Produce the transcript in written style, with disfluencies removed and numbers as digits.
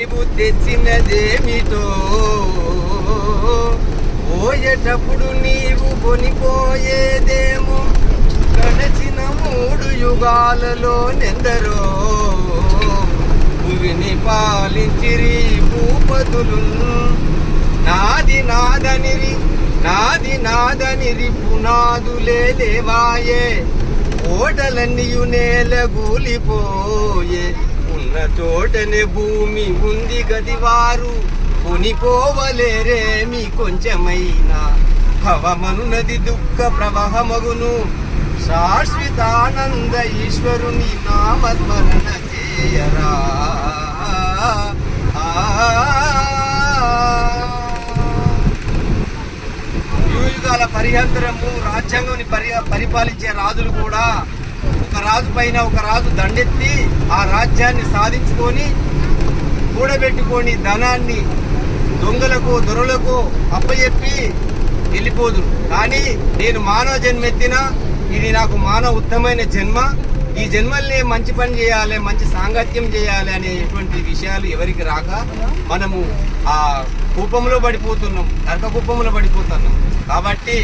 నీవు తెచ్చినదేమిటో పోయేటప్పుడు నీవు కొనిపోయేదేమో గడచిన 3 యుగాలలో నెందరో భూమిని పాలించిరి భూపతులు నాది నాదనిరి పునాదులే లేవాయే ఓటలన్నీయు నేల గూలిపోయే ఉన్న చోటనే భూమి ఉంది గదివారు కొనిపోవలేరే మీ కొంచెమైనా భవమనునది దుఃఖ ప్రవాహమగును శాశ్వతానంద ఈశ్వరుని నామస్మరణ చేయరా యుగాల పరిహంతరము రాజ్యాంగం పరిపాలించే రాజులు కూడా ఒక రాజు పైన ఒక రాజు దండెత్తి ఆ రాజ్యాన్ని సాధించుకొని కూడబెట్టుకొని ధనాన్ని దొంగలకు దొరలకు అప్పచెప్పి వెళ్ళిపోదు. కానీ నేను మానవ జన్మ ఎత్తినా ఇది నాకు మానవ ఉత్తమైన జన్మ, ఈ జన్మల్ని మంచి పని చేయాలి, మంచి సాంగత్యం చేయాలి అనేటువంటి విషయాలు ఎవరికి రాక మనము ఆ కూపంలో పడిపోతున్నాం, నరక కూపంలో పడిపోతున్నాం. కాబట్టి